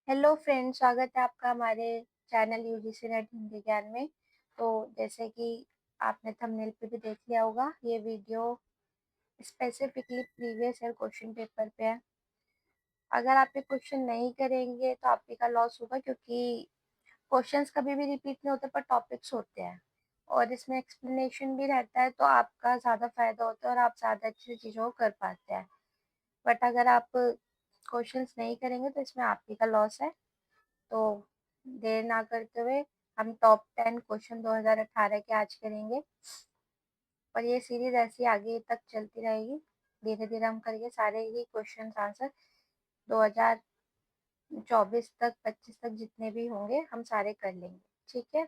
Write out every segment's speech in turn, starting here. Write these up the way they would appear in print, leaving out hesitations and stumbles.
Hello friends, स्वागत है आपका हमारे चैनल यूजीसी नेट हिंदी ज्ञान में। तो जैसे कि आपने थंबनेल पे भी देख लिया होगा, ये video specifically previous year question paper पे है। अगर आप ये क्वेश्चन नहीं करेंगे तो आप ही का लॉस होगा, क्योंकि क्वेश्चंस कभी भी रिपीट नहीं होते पर टॉपिक्स होते हैं और इसमें एक्सप्लेनेशन भी रहता है, तो आपका ज़्यादा फायदा होता है और आप ज़्यादा अच्छी चीज़ों को कर पाते हैं। बट अगर आप क्वेश्चंस नहीं करेंगे तो इसमें आप ही का लॉस है। तो देर ना करते हुए हम टॉप 10 क्वेश्चन 2018 के आज करेंगे और ये सीरीज ऐसी आगे तक चलती रहेगी। धीरे धीरे हम करेंगे सारे ही क्वेश्चन आंसर 2024 तक 25 तक जितने भी होंगे हम सारे कर लेंगे, ठीक है।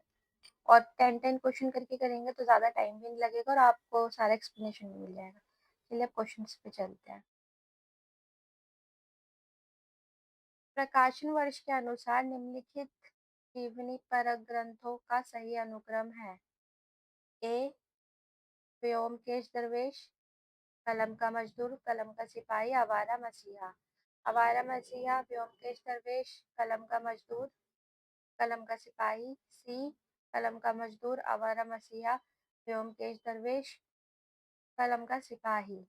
और 10 क्वेश्चन करके करेंगे तो ज़्यादा टाइम भी नहीं लगेगा और आपको सारा एक्सप्लेनेशन भी मिल जाएगा। चलिए अब क्वेश्चन पे चलते हैं। प्रकाशन वर्ष के अनुसार निम्नलिखित जीवनी परक ग्रंथों का सही अनुक्रम है। ए व्योमकेश दरवेश, कलम का मजदूर, कलम का सिपाही, आवारा मसीहा। आवारा मसीहा, व्योमकेश दरवेश, कलम का मजदूर, कलम का सिपाही। सी कलम का मजदूर, आवारा मसीहा, व्योमकेश दरवेश, कलम का सिपाही।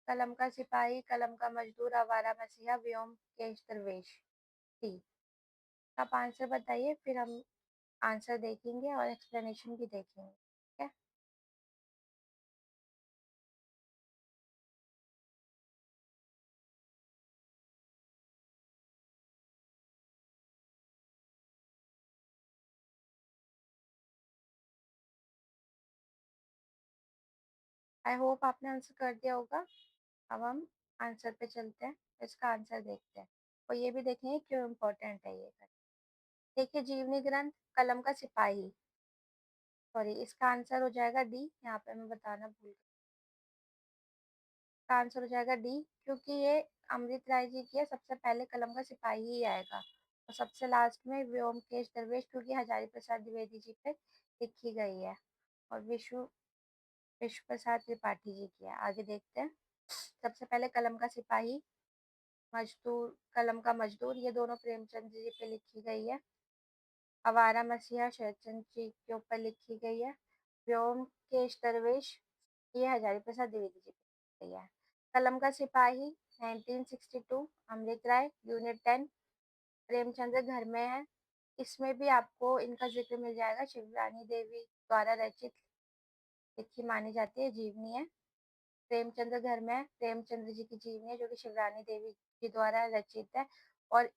कलम का सिपाही, कलम का मजदूर, आवारा मसीहा, व्योमकेश दरवेश। डी। आप आंसर बताइए, फिर हम आंसर देखेंगे और एक्सप्लेनेशन भी देखेंगे, ठीक है। आई होप आपने आंसर कर दिया होगा। अब हम आंसर पे चलते हैं, इसका आंसर देखते हैं और ये भी देखेंगे क्यों इम्पोर्टेंट है ये। देखिए, जीवनी ग्रंथ कलम का सिपाही, सॉरी, इसका आंसर हो जाएगा डी। यहाँ पे मैं बताना भूल गई, इसका आंसर हो जाएगा डी, क्योंकि ये अमृत राय जी की है। सबसे पहले कलम का सिपाही ही आएगा और सबसे लास्ट में व्योमकेश दरवेश, क्योंकि हजारी प्रसाद द्विवेदी जी पे लिखी गई है और विश्व प्रसाद त्रिपाठी जी की है। आगे देखते हैं। सबसे पहले कलम का सिपाही, मजदूर, कलम का मजदूर, ये दोनों प्रेमचंद जी पे लिखी गई है। आवारा मसीहा शरदचंद्र जी के ऊपर लिखी गई है। व्योमकेश दरवेश, ये हजारी प्रसाद द्विवेदी जी पे लिखी गई है। कलम का सिपाही 1962, अमृत राय, यूनिट 10, प्रेमचंद्र घर में है। इसमें भी आपको इनका जिक्र मिल जाएगा। शिवरानी देवी द्वारा रचित लिखी मानी जाती है जीवनी है। प्रेमचंद्र घर में प्रेमचंद्र जी की जीवनी है, जो कि शिवरानी देवी जी द्वारा रचित है। और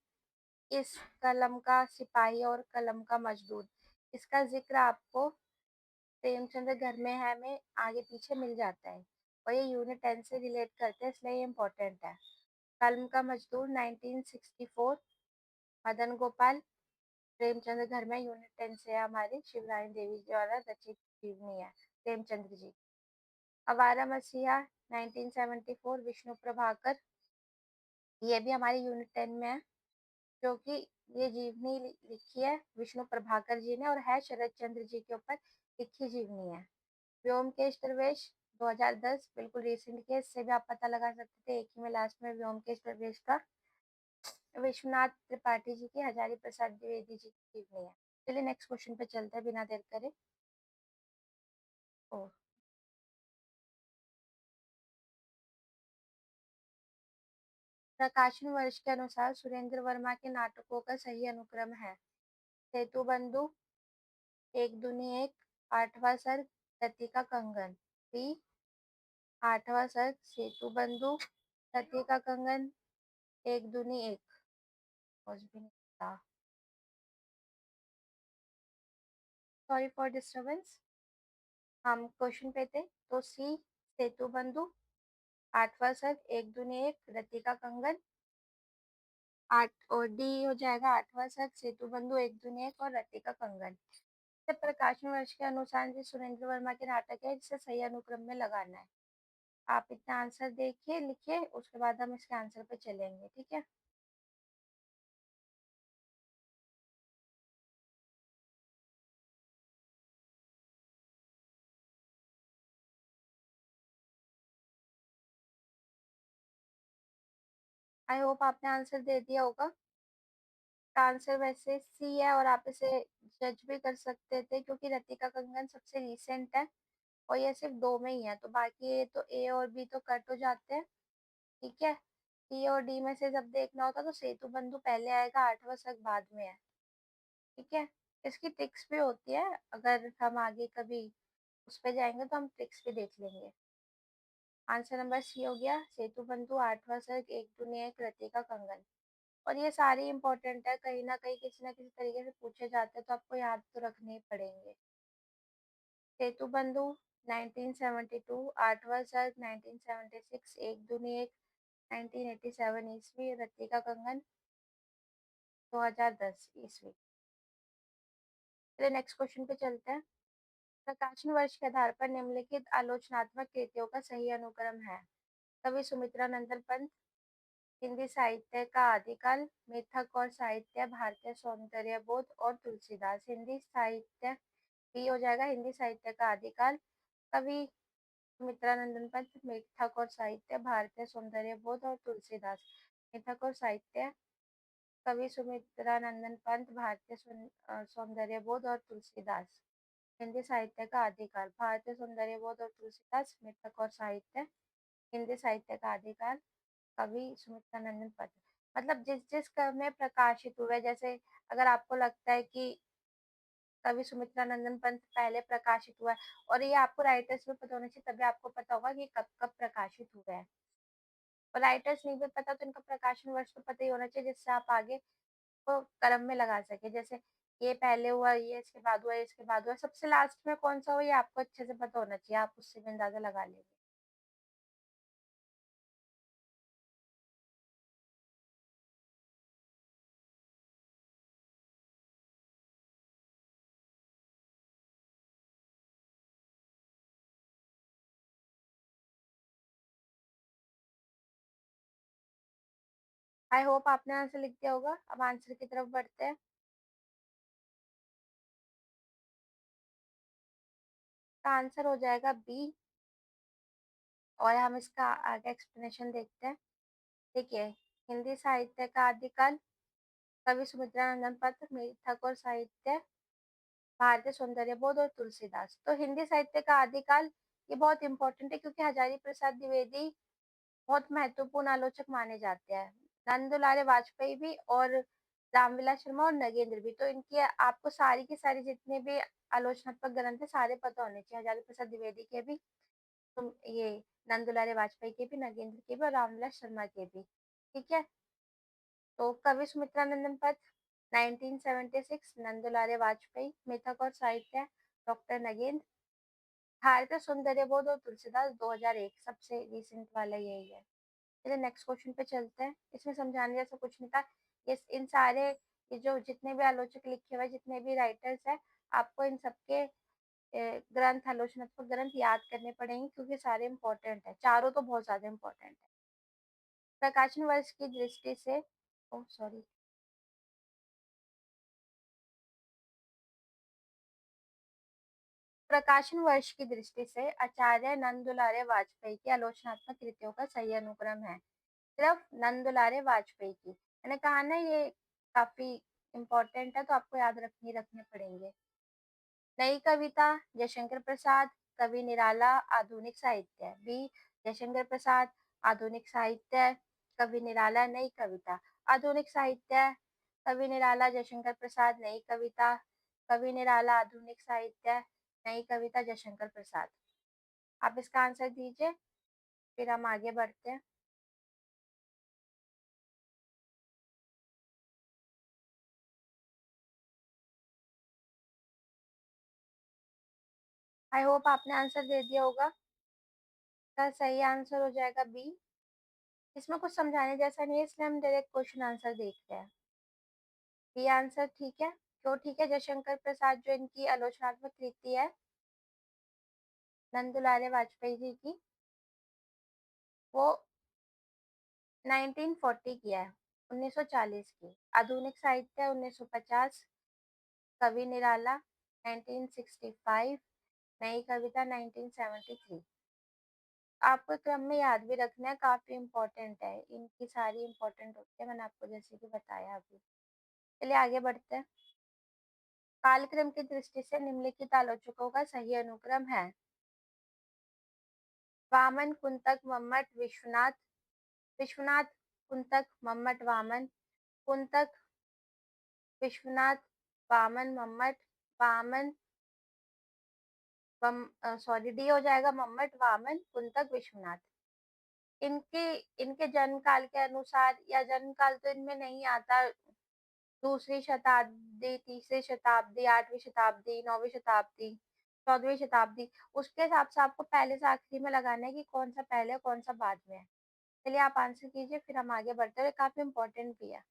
इस कलम का सिपाही और कलम का मजदूर, इसका जिक्र आपको प्रेमचंद्र घर में है में आगे पीछे मिल जाता है और ये यूनिट 10 से रिलेट करते हैं, इसलिए ये इम्पोर्टेंट है। कलम का मजदूर 1964, मदन गोपाल, प्रेमचंद्र घर में, यूनिट 10 से है, हमारी शिवरानी देवी द्वारा रचित जीवनी है प्रेमचंद्र जी। आवारा मसीहा 1974, विष्णु प्रभाकर, ये भी हमारे यूनिट 10 में है, जो कि ये जीवनी लिखी है विष्णु प्रभाकर जी ने और है शरद चंद्र जी के ऊपर लिखी जीवनी है। व्योमकेश दरवेश 2010, बिल्कुल रिसेंट केस से भी आप पता लगा सकते थे, एक ही में लास्ट में व्योमकेश दरवेश का। विश्वनाथ त्रिपाठी जी की हजारी प्रसाद द्विवेदी जी की जीवनी है। चलिए नेक्स्ट क्वेश्चन पे चलते हैं बिना देर करे। ओ, प्रकाशन वर्ष के अनुसार सुरेंद्र वर्मा के नाटकों का सही अनुक्रम है। सेतु बंधु, एक दूनी एक, आठवां सर्ग, रति का कंगन। बी आठवां सर्ग, सेतु बंधु, रति का कंगन, एक दूनी एक। कुछ भी नहीं पता, सॉरी फॉर डिस्टर्बेंस। हम क्वेश्चन पे थे, तो सी सेतु बंधु, आठवां सर्ग, एक दूनी एक, रति का कंगन, आठ, और डी हो जाएगा आठवां सर्ग, सेतु बंधु, एक दूनी एक और रति का कंगन। प्रकाशन वर्ष के अनुसार जी सुरेंद्र वर्मा के नाटक है, जिसे सही अनुक्रम में लगाना है। आप इतना आंसर देखिए, लिखिए, उसके बाद हम इसके आंसर पे चलेंगे, ठीक है। आई होप आपने आंसर दे दिया होगा। का आंसर वैसे सी है, और आप इसे जज भी कर सकते थे क्योंकि रतिका कंगन सबसे रिसेंट है और ये सिर्फ दो में ही है, तो बाकी ये तो ए और बी तो कट हो जाते हैं। ठीक है, सी और डी में से जब देखना होता तो सेतु बंधु पहले आएगा, आठवां सर्ग बाद में है। ठीक है, इसकी ट्रिक्स भी होती है, अगर हम आगे कभी उस पे जाएंगे तो हम ट्रिक्स भी देख लेंगे। आंसर नंबर सी हो गया, सेतु बंधु, आठवां सर्ग, एक दुनिया एक, रतिका कंगन। और ये सारे इंपॉर्टेंट है, कहीं ना कहीं किसी ना किसी तरीके से पूछे जाते हैं, तो आपको याद तो रखने ही पड़ेंगे। सेतु बंधु 1972, आठवां सर्ग 1976, एक दूनी एक 1987 ईस्वी, रतिका कंगन 2010 ईस्वी। चलिए नेक्स्ट क्वेश्चन पे चलते हैं। प्रकाशन वर्ष के आधार पर निम्नलिखित आलोचनात्मक कृतियों का सही अनुक्रम है। कवि सुमित्रा नंदन पंत, हिंदी साहित्य का आदिकाल, मिथक और साहित्य, भारतीय सौंदर्य बोध और तुलसीदास। हिंदी साहित्य बी हो जाएगा, हिंदी साहित्य का आदिकाल, कवि सुमित्रानंदन पंत, मिथक और साहित्य, भारतीय सौंदर्य बोध और तुलसीदास। मिथक और साहित्य, कवि सुमित्रानंदन पंत, भारतीय सौंदर्य बोध और तुलसीदास। हिंदी साहित्य का आदिकाल, भारतीय सौंदर्य बोध और तुलसीदास, मिथक और साहित्य। हिंदी साहित्य का आदिकाल, कवि सुमित्रानंदन पंत। मतलब जिस जिस क्रम में प्रकाशित हुए, जैसे अगर आपको लगता है कि कवि सुमित्रानंदन पंत पहले प्रकाशित हुआ है, और ये आपको राइटर्स में पता होना चाहिए, तभी आपको पता होगा कि कब कब प्रकाशित हुआ है। और राइटर्स नहीं भी पता तो इनका प्रकाशन वर्ष तो पता ही होना चाहिए, जिससे आप आगे को क्रम में लगा सके। जैसे ये पहले हुआ, ये इसके बाद हुआ, ये इसके बाद हुआ, सबसे लास्ट में कौन सा हुआ ये आपको अच्छे से पता होना चाहिए, आप उससे भी अंदाजा लगा लेंगे। आई होप आपने आंसर लिख दिया होगा। अब आंसर की तरफ बढ़ते हैं। का आंसर हो जाएगा बी, और हम इसका आगे एक्सप्लेनेशन देखते हैं। देखिए, हिंदी साहित्य का आदिकाल, कवि सुमित्रानंदन पंत, मिथक और साहित्य, भारतीय सौंदर्य बोध और तुलसीदास। तो हिंदी साहित्य का आदिकाल ये बहुत इंपॉर्टेंट है, क्योंकि हजारी प्रसाद द्विवेदी बहुत महत्वपूर्ण आलोचक माने जाते हैं। नंद दुलारे वाजपेयी भी, और रामविलास शर्मा और नगेंद्र भी। तो इनकी आपको सारी की सारी जितने भी आलोचनात्मक ग्रंथ है सारे पता होने चाहिए, हजारी प्रसाद द्विवेदी के भी, तुम ये नंद दुलारे वाजपेयी के भी, नगेंद्र के भी और रामविलास शर्मा के भी। ठीक है, तो कवि सुमित्रानंदन पथ 1976, नंदुलारे वाजपेयी, मिथक और साहित्य डॉक्टर नगेंद्र, भारतीय सौंदर्य बोध और तुलसीदास 2001, सबसे रिसेंट वाला यही है। चलिए नेक्स्ट क्वेश्चन पे चलते हैं। इसमें समझाने जैसा कुछ नहीं था। ये इन सारे, ये जो जितने भी आलोचक लिखे हुए, जितने भी राइटर्स हैं, आपको इन सबके ग्रंथ, आलोचनात्मक ग्रंथ याद करने पड़ेंगे, क्योंकि सारे इंपॉर्टेंट है, चारों तो बहुत ज्यादा इंपॉर्टेंट है। प्रकाशन वर्ष की दृष्टि से, ओ सॉरी, प्रकाशन वर्ष की दृष्टि से आचार्य नंद दुलारे वाजपेयी की आलोचनात्मक कृतियों का सही अनुक्रम है, सिर्फ नंद दुलारे वाजपेयी की। मैंने कहा ना ये काफी इम्पोर्टेंट है, तो आपको याद रखने पड़ेंगे। नई कविता, जयशंकर प्रसाद, कवि निराला, आधुनिक साहित्य। बी, जयशंकर प्रसाद, आधुनिक साहित्य, कवि निराला, नई कविता। आधुनिक साहित्य, कवि निराला, जयशंकर प्रसाद, नई कविता, कवि निराला, आधुनिक साहित्य, नई कविता, जयशंकर प्रसाद। आप इसका आंसर दीजिए, फिर हम आगे बढ़ते हैं। आई होप आपने आंसर दे दिया होगा। इसका सही आंसर हो जाएगा बी। इसमें कुछ समझाने जैसा नहीं है, इसलिए हम डायरेक्ट क्वेश्चन आंसर देखते हैं। बी आंसर ठीक है। क्यों ठीक है? जयशंकर प्रसाद जो इनकी आलोचनात्मक कृति है नंद दुलारे वाजपेयी जी की, वो 1940 की है, 1940 की। आधुनिक साहित्य 1950, कवि निराला 1965, नई कविता 1973। आपको क्रम में याद भी रखना है, काफी इम्पोर्टेंट है, इनकी सारी इम्पोर्टेंट होती है, मैंने आपको जैसे कि बताया अभी। चलिए आगे बढ़ते हैं। कालक्रम की दृष्टि से निम्नलिखित आलोचकों का सही अनुक्रम है। वामन, कुंतक, मम्मट, विश्वनाथ। विश्वनाथ, कुंतक, मम्मट, वामन। कुंतक, विश्वनाथ, वामन, मम्मट। वामन, सॉरी, डी हो जाएगा मम्मट, वामन, कुंतक, विश्वनाथ। इनके इनके जन्म काल के अनुसार, या जन्म काल तो इनमें नहीं आता, दूसरी शताब्दी, तीसरी शताब्दी, 8वीं शताब्दी, 9वीं शताब्दी, 14वीं शताब्दी, उसके हिसाब से आपको पहले से आखिरी में लगाना है कि कौन सा पहले कौन सा बाद में है। चलिए आप आंसर कीजिए, फिर हम आगे बढ़ते हैं। ये काफी इंपॉर्टेंट भी है।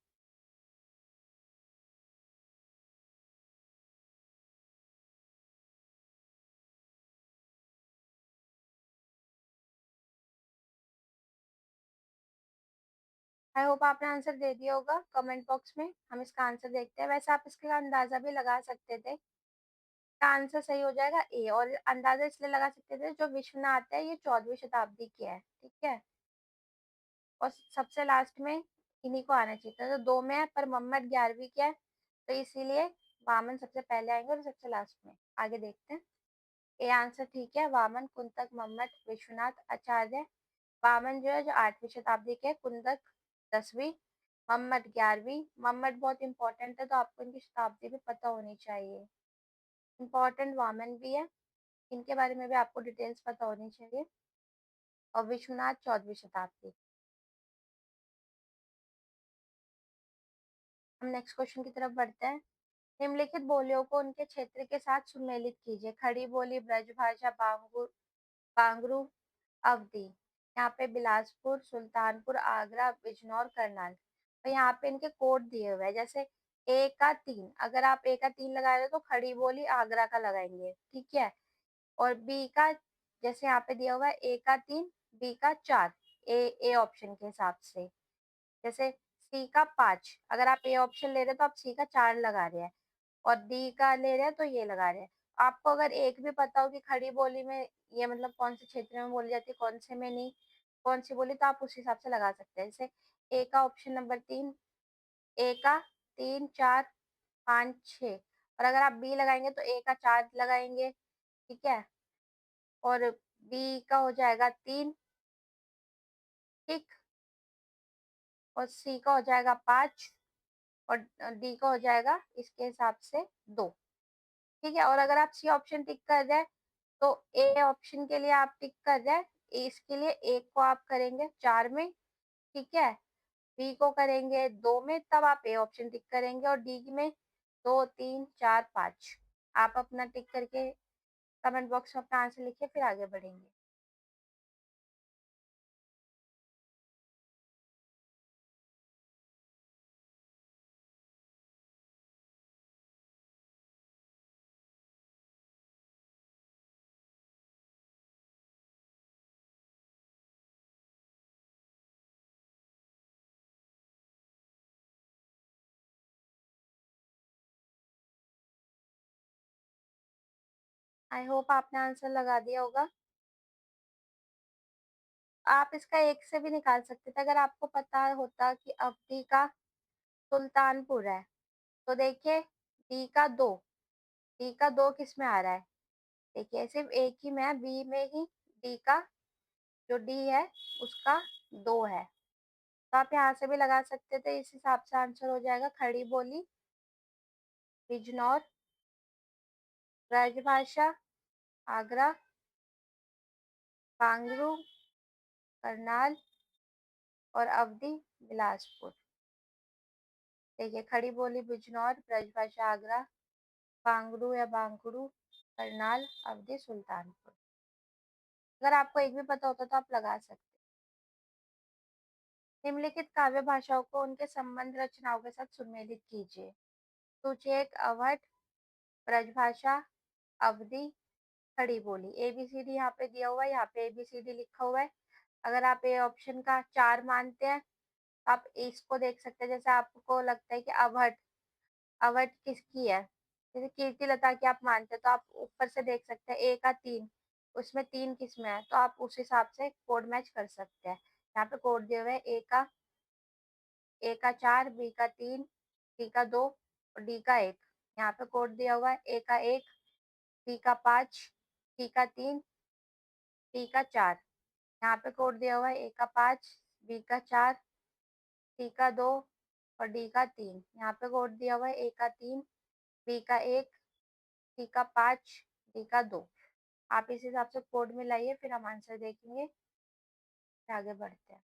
आई होप आपने आंसर दे दिया होगा कमेंट बॉक्स में। हम इसका आंसर देखते हैं। वैसे आप इसका अंदाजा भी लगा सकते थे। इसका आंसर सही हो जाएगा ए, और अंदाजा इसलिए लगा सकते थे जो विश्वनाथ है ये 14वीं शताब्दी की है, ठीक है। और सबसे लास्ट में इन्हीं को आना चाहिए था, तो 2 में है, पर मम्मट 11वीं की है, तो इसीलिए वामन सबसे पहले आएंगे और सबसे लास्ट में। आगे देखते हैं। ए आंसर ठीक है। वामन, कुंतक, मम्मट, विश्वनाथ, आचार्य। वामन जो है जो 8वीं शताब्दी के, कुंतक 10वीं, मम्मट 11वीं। मम्मट बहुत इंपॉर्टेंट है, तो आपको इनकी शताब्दी भी पता होनी चाहिए। इंपॉर्टेंट वामन भी है, इनके बारे में भी आपको डिटेल्स पता होनी चाहिए। और विश्वनाथ 14वीं शताब्दी। हम नेक्स्ट क्वेश्चन की तरफ बढ़ते हैं। निम्नलिखित बोलियों को उनके क्षेत्र के साथ सुमेलित कीजिए। खड़ी बोली, ब्रजभाषा, बांगरू, अवधी। यहाँ पे बिलासपुर, सुल्तानपुर, आगरा, बिजनौर, करनाल। तो यहाँ पे इनके कोड दिए हुए हैं। जैसे ए का 3, अगर आप ए का 3 लगा रहे हो तो खड़ी बोली आगरा का लगाएंगे, ठीक है। और बी का, जैसे यहाँ पे दिया हुआ है ए का 3, बी का 4, ए ऑप्शन के हिसाब से। जैसे सी का 5, अगर आप ए ऑप्शन ले रहे हैं तो आप सी का 4 लगा रहे हैं, और डी का ले रहे हैं तो ये लगा रहे हैं। आपको अगर एक भी पता हो कि खड़ी बोली में ये मतलब कौन से क्षेत्र में बोली जाती है, कौन से में नहीं, कौन सी बोली, तो आप उस हिसाब से लगा सकते हैं। जैसे ए का ऑप्शन नंबर 3, ए का 3, 4, 5, 6, और अगर आप बी लगाएंगे तो ए का 4 लगाएंगे, ठीक है। और बी का हो जाएगा 3, ठीक। और सी का हो जाएगा 5, और डी का हो जाएगा इसके हिसाब से 2, ठीक है। और अगर आप सी ऑप्शन टिक कर जाए तो ए ऑप्शन के लिए आप टिक कर जाए, इसके लिए एक को आप करेंगे 4 में, ठीक है। बी को करेंगे 2 में, तब आप ए ऑप्शन टिक करेंगे, और डी में 2, 3, 4, 5। आप अपना टिक करके कमेंट बॉक्स में अपना आंसर लिखिए, फिर आगे बढ़ेंगे। आई होप आपने आंसर लगा दिया होगा। आप इसका एक से भी निकाल सकते थे, अगर आपको पता होता कि अवधी का सुल्तानपुर है। तो देखिए डी का 2, डी का 2 किस में आ रहा है, देखिए सिर्फ एक ही में है, बी में ही डी का, जो डी है उसका 2 है। तो आप यहाँ से भी लगा सकते थे। इस हिसाब से आंसर हो जाएगा खड़ी बोली, बिजनौर, ब्रजभाषा, आगरा, बांगरू, करनाल, और अवधी, बिलासपुर। देखिए खड़ी बोली, बिजनौर, ब्रजभाषा, आगरा, बांगरू या बांगड़ू, करनाल, अवधी, सुल्तानपुर। अगर आपको एक भी पता होता तो आप लगा सकते। निम्नलिखित काव्य भाषाओं को उनके संबंध रचनाओं के साथ सुमेलित कीजिए। सुचेत, अवध, ब्रजभाषा, अवधी, खड़ी बोली। ABCD यहाँ पे दिया हुआ है, यहाँ पे ABCD लिखा हुआ है। अगर आप ए ऑप्शन का 4 मानते हैं, आप इसको देख सकते हैं। जैसे आपको लगता है कि अवध, अवध किसकी है, जैसे कीर्ति लता की आप मानते हैं, तो आप ऊपर से देख सकते हैं ए का 3, उसमें 3 किस में है, तो आप उस हिसाब से कोड मैच कर सकते हैं। यहाँ पे कोड दिए हुए है ए का 4, बी का 3, टी का 2 और डी का 1। यहाँ पे कोड दिया हुआ है ए का 1, बी का 5, टी का 3, टी का 4। यहाँ पे कोड दिया हुआ है ए का 5, बी का 4, सी का 2 और डी का 3। यहाँ पे कोड दिया हुआ है ए का 3, बी का 1, सी का 5, डी का 2। आप इस हिसाब से कोड मिलाइए, फिर हम आंसर देखेंगे, फिर आगे बढ़ते हैं।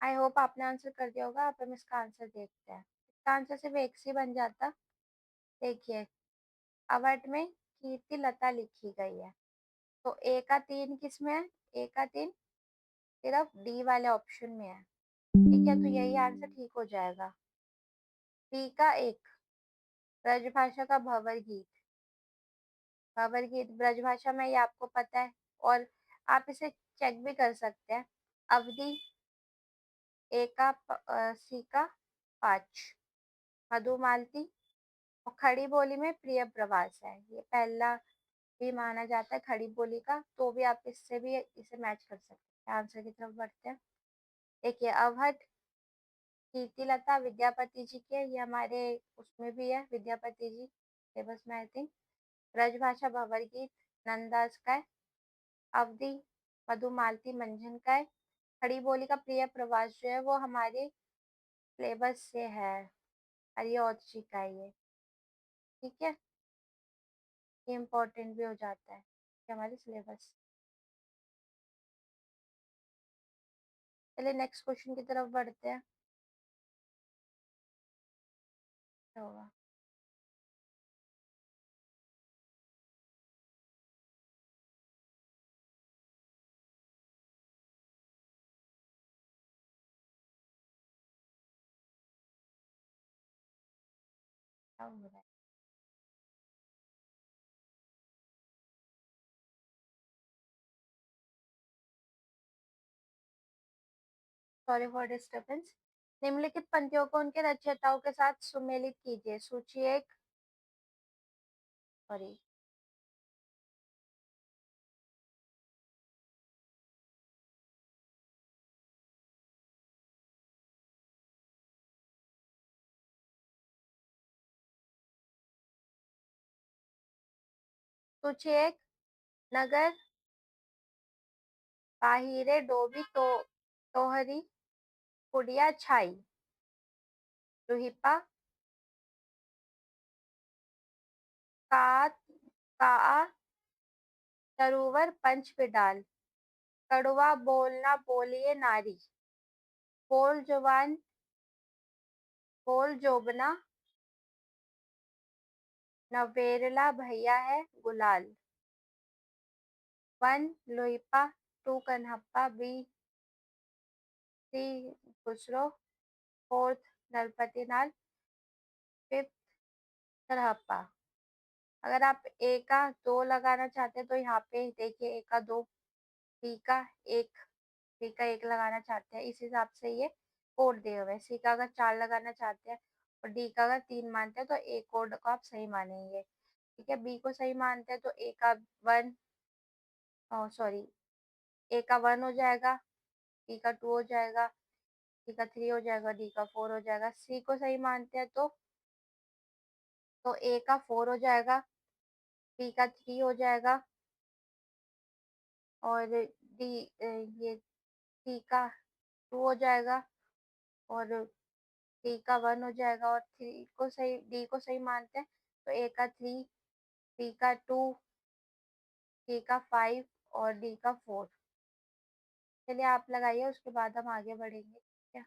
आई होप आपने आंसर कर दिया होगा। अब हम इसका आंसर देखते हैं। इसका आंसर सिर्फ एक से ही बन जाता। देखिए, अवध में कीर्ति लता लिखी गई है, तो ए का 3 किस में है? ए का 3 सिर्फ डी वाले ऑप्शन में है। ठीक है, तो यही आंसर ठीक हो जाएगा। बी का 1 ब्रजभाषा का भंवर गीत। भंवर गीत ब्रजभाषा में, ये आपको पता है। और आप इसे चेक भी कर सकते हैं। अवधि ए का सी का 5, मधुमालती और खड़ी बोली में प्रिय प्रवास है। ये पहला भी माना जाता है खड़ी बोली का, तो भी आप इससे भी इसे मैच कर सकते हैं। आंसर की तरफ बढ़ते हैं। देखिए, अवध कीर्तिलता विद्यापति जी के, ये हमारे उसमें भी है, विद्यापति जी सिलेबस में आई थिंक। ब्रजभाषा भंवर गीत नंददास का है। अवधि मधुमालती मंजन का है। खड़ी बोली का प्रिय प्रवास जो है वो हमारे सिलेबस से है, हरिऔध जी का है ये। ठीक है, ये इम्पोर्टेंट भी हो जाता है कि हमारे सिलेबस। चलिए नेक्स्ट क्वेश्चन की तरफ बढ़ते हैं। क्या होगा? क्या हो रहा है? Sorry for disturbance. निम्नलिखित पंक्तियों को उनके रचयिताओं के साथ सुमेलित कीजिए। सूची एक, सॉरी, सूची एक, नगर बाहिरे डोबी तो तोहरी कुड़िया छाई, रुहिपा का का तरुवर पंच पिडाल, कड़वा बोलना बोलिए नारी, बोल जवान बोल जोबना, नवेरला भैया है गुलाल। वन लोईपा, टू कन्हप्पा, बी three Khusro, fourth Narpati Nal, fifth Sarahapa. अगर आप ए का 2 लगाना चाहते हैं तो यहाँ पे देखिए ए का 2, बी का 1, सी का 1 लगाना चाहते हैं, इस हिसाब से ये कोड दिए हुए हैं। सी का अगर 4 लगाना चाहते हैं और डी का अगर 3 मानते हैं तो ए कोड को आप सही मानेंगे। ठीक है, बी को सही मानते हैं तो ए का 1, सॉरी, ए का 1 हो जाएगा, बी का 2 हो जाएगा, सी का 3 हो जाएगा, डी का 4 हो जाएगा। सी को सही मानते हैं तो ए का 4 हो जाएगा, बी का 3 हो जाएगा और ये सी का 2 हो जाएगा और डी का 1 हो जाएगा। और थ्री को सही, डी को सही मानते हैं तो ए का 3, बी का 2, सी का 5 और डी का 4। चलिए आप लगाइए, उसके बाद हम आगे बढ़ेंगे। क्या?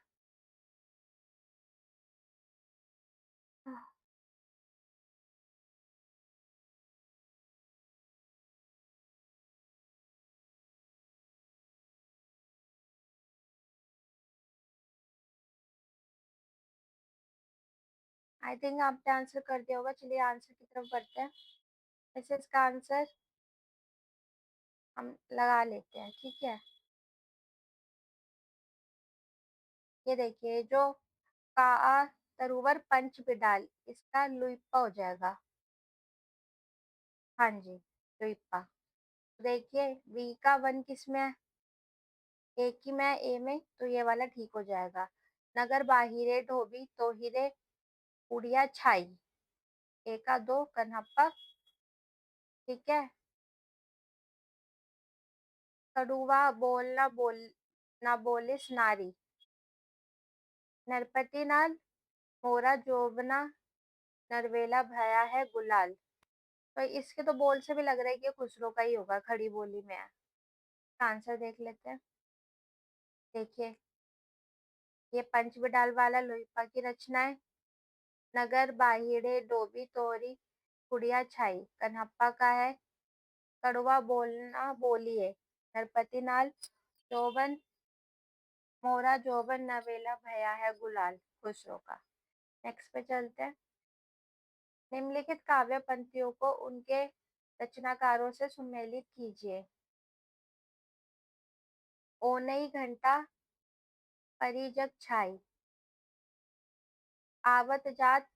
आई थिंक आपने आंसर कर दिया होगा। चलिए आंसर की तरफ बढ़ते हैं। वैसे इसका आंसर हम लगा लेते हैं, ठीक है। ये देखिए जो का तरुवर पंच बिडाल, इसका लुइपा हो जाएगा। हाँ जी, लुइपा। देखिए वी का वन किसमें है? एक ही में है, ए में, तो ये वाला ठीक हो जाएगा। नगर बाहिरे ढोबी तोहिरे उड़िया छाई, ए का दो कन्हप्पा। ठीक है। कड़ुआ बोल ना बोलिस नारी, नरपति नाल मोरा जोबना नरवेला भया है गुलाल। तो इसके तो बोल से भी लग रहा है कि ये खुसरो का ही होगा, खड़ी बोली में है। आंसर देख लेते हैं। देखिए ये पंच बिडाल वाला लोहिपा की रचना है। नगर बाहिरे डोबी तोरी कुड़िया छाई कन्हप्पा का है। कड़वा बोलना बोलिए नरपति नाल चौबन मोरा जोबन नवेला भया है गुलाल, खुसरो का। नेक्स्ट पे चलते हैं। निम्नलिखित काव्य पंक्तियों को उनके रचनाकारों से सुमेलित कीजिए। ओनई घंटा परी जग छाई, आवत जात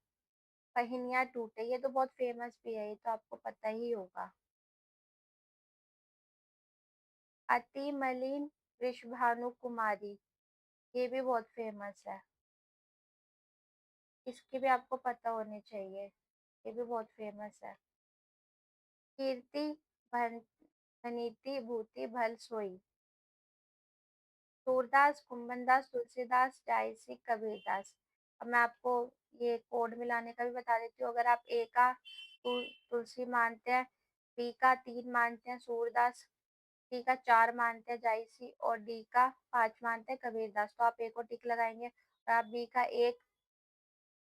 पहिनिया टूटे, ये तो बहुत फेमस भी है, ये तो आपको पता ही होगा। अति मलिन वृषभानु कुमारी, ये भी बहुत फेमस है, इसकी भी आपको पता होनी चाहिए, ये भी बहुत फेमस है। कीर्ति भन भनीति भूति भल सोई, सूरदास कुंभनदास तुलसीदास जायसी कबीरदास। अब मैं आपको ये कोड मिलाने का भी बता देती हूँ। अगर आप ए का तुलसी मानते हैं, बी का 3 मानते हैं सूरदास, सी का 4 मानते हैं जायसी और डी का 5 मानते हैं कबीरदास, तो आप ए को टिक लगाएंगे। और आप बी का एक,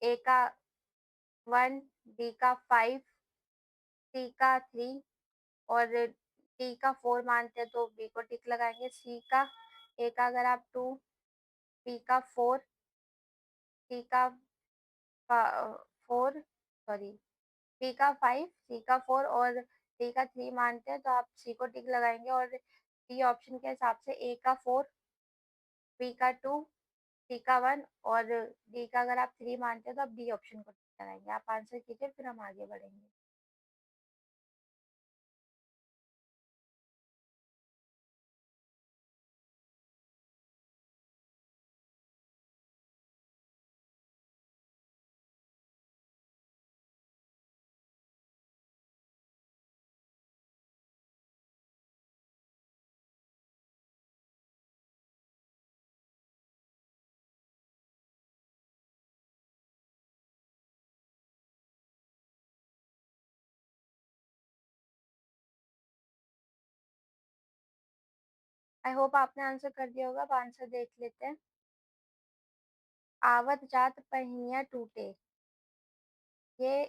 ए का 1, बी का 5, सी का 3 और डी का 4 मानते हैं तो बी को टिक लगाएंगे। सी का, ए का अगर आप 2, बी का 4, सी का 4, सॉरी, बी का 5, सी का 4 और डी का 3 मानते हैं तो आप सी को टिक लगाएंगे। और डी ऑप्शन के हिसाब से ए का 4, बी का 2, सी का 1 और डी का अगर आप 3 मानते हैं तो आप डी ऑप्शन को टिक लगाएंगे। आप आंसर कीजिए फिर हम आगे बढ़ेंगे। आई होप आपने आंसर कर दिया होगा। अब आंसर देख लेते हैं। आवत जात पहिया टूटे, ये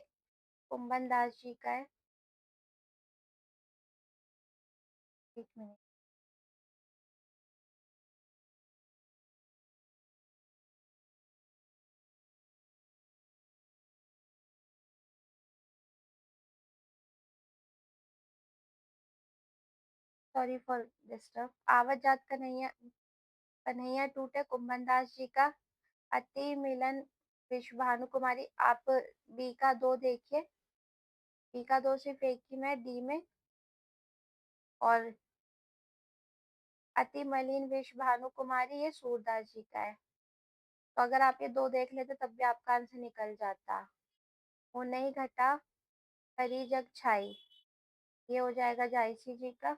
कुंभन दास जी का है। एक मिनट, सॉरी फॉर डिस्टर्ब। आवत जात कन्हैया कन्हैया टूटे कुंभन दास जी का। अति मिलन विश्व भानु कुमारी, आप बी का 2 देखिए, बी का 2 सिर्फ एक ही में, डी में। और अति मलिन विश्व भानु कुमारी ये सूरदास जी का है। तो अगर आप ये 2 देख लेते तब भी आपका आंसर निकल जाता। वो नहीं घटा हरी जग छाई, ये हो जाएगा जायसी जी का।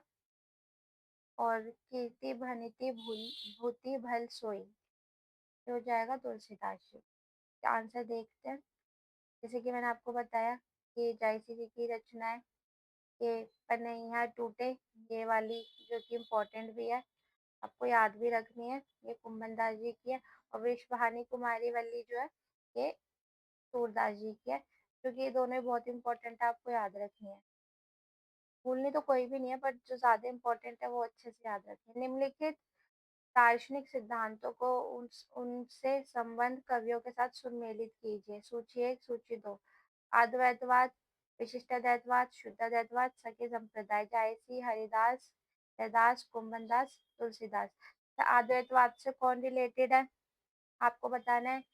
और कीर्ति भनिति भूति भल सोई, ये हो जाएगा तुलसीदास जी। आंसर देखते हैं। जैसे कि मैंने आपको बताया कि जायसी जी की रचना है ये पनैया टूटे, ये वाली जो कि इम्पोर्टेंट भी है, आपको याद भी रखनी है, ये कुंभनदास जी की है। और विश्वहानी कुमारी वाली जो है ये सूरदास जी की है, क्योंकि ये दोनों बहुत इंपॉर्टेंट है, आपको याद रखनी है। भूलनी तो कोई भी नहीं है, बट जो ज्यादा इंपॉर्टेंट है वो अच्छे से याद रखनी है। निम्नलिखित दार्शनिक सिद्धांतों को उनसे संबंध कवियों के साथ सुमेलित कीजिए। सूची 1, सूची 2। अद्वैतवाद, विशिष्टाद्वैतवाद, शुद्धाद्वैतवाद, सखी संप्रदाय, जायसी, हरिदास, रैदास, कुंभनदास, तुलसीदास। तो अद्वैतवाद से कौन रिलेटेड है? आपको बताना है।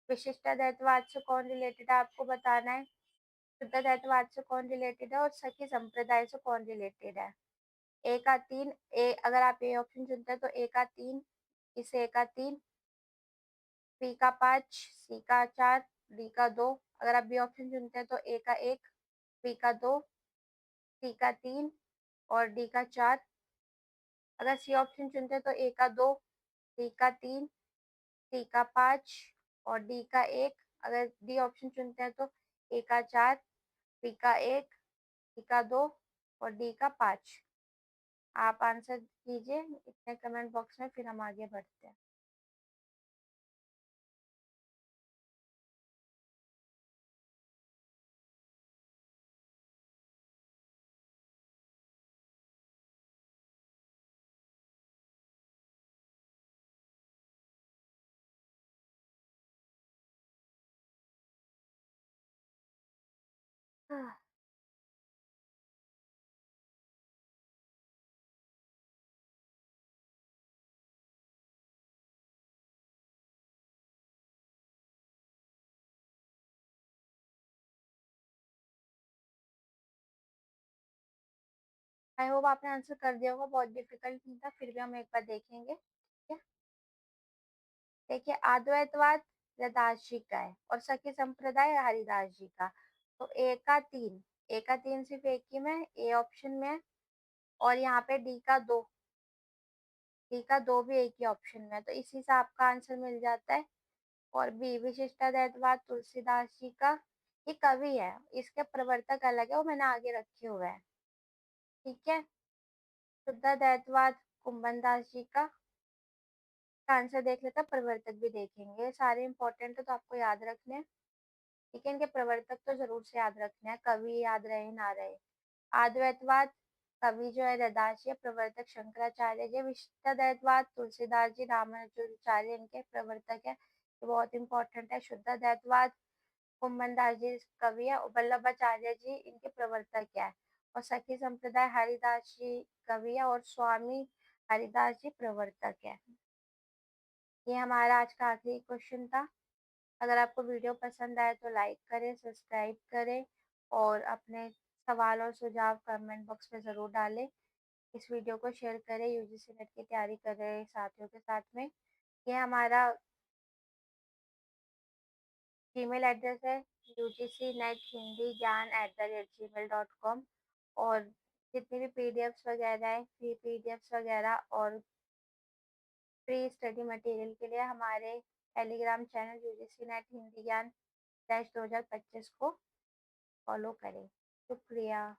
विशिष्टाद्वैतवाद से कौन रिलेटेड है आपको बताना है। शुद्धाद्वैतवाद से कौन रिलेटेड है और सखी संप्रदाय से कौन रिलेटेड है। ए का 3, ए अगर आप ए ऑप्शन चुनते हैं तो ए का 3, इसे ए का 3, बी का 5, सी का 4, डी का 2। अगर आप बी ऑप्शन चुनते हैं तो ए का 1, बी का 2, सी का 3 और डी का 4। अगर सी ऑप्शन चुनते हैं तो ए का 2, सी का 3, सी का 5 और डी का 1। अगर डी ऑप्शन चुनते हैं तो ए का 4, बी का 1, सी का 2 और डी का 5। आप आंसर कीजिए इतने कमेंट बॉक्स में, फिर हम आगे बढ़ते हैं। आई होप आपने आंसर कर दिया होगा, बहुत डिफिकल्ट नहीं था, फिर भी हम एक बार देखेंगे, ठीक है। देखिए, अद्वैतवाद रदास जी का है और सखी संप्रदाय हरिदास जी का। तो ए का 3, ए का 3 सिर्फ एक ही में, ए ऑप्शन में है। और यहाँ पे डी का 2, डी का 2 भी एक ही ऑप्शन में है, तो इसी से आपका आंसर मिल जाता है। और बी विशिष्टाद्वैतवाद तुलसीदास जी का, ये कवि है, इसके प्रवर्तक अलग है, वो मैंने आगे रखे हुए हैं, ठीक है। शुद्धाद्वैतवाद कुंभन दास जी का आंसर देख लेता, प्रवर्तक भी देखेंगे, सारे इंपॉर्टेंट है तो आपको याद रखने हैं, ठीक है। इनके प्रवर्तक तो जरूर से याद रखना है, कवि याद रहे ना रहे। अद्वैतवाद कवि जो है रदास जी, प्रवर्तक शंकराचार्य जी। विशिष्टाद्वैतवाद तुलसीदास जी रामानुजाचार्य इनके प्रवर्तक है, ये बहुत इंपॉर्टेंट है। शुद्धाद्वैतवाद कुम्भन दास जी कवि है और वल्लभाचार्य जी इनके प्रवर्तक है। और सखी संप्रदाय हरिदास जी कवि है और स्वामी हरिदास जी प्रवर्तक है। ये हमारा आज का आखिरी क्वेश्चन था। अगर आपको वीडियो पसंद आए तो लाइक करें, सब्सक्राइब करें और अपने सवाल और सुझाव कमेंट बॉक्स में ज़रूर डालें। इस वीडियो को शेयर करें यूजीसी नेट की तैयारी कर रहे साथियों के साथ में। ये हमारा जीमेल एड्रेस है ugcnet-hindi-gyan@gmail.com। और जितनी भी पीडीएफ्स वगैरह है, फ्री पीडीएफ्स वगैरह और फ्री स्टडी मटेरियल के लिए हमारे Telegram channel UGC net Hindi ज्ञान 2025 को फॉलो करें। शुक्रिया।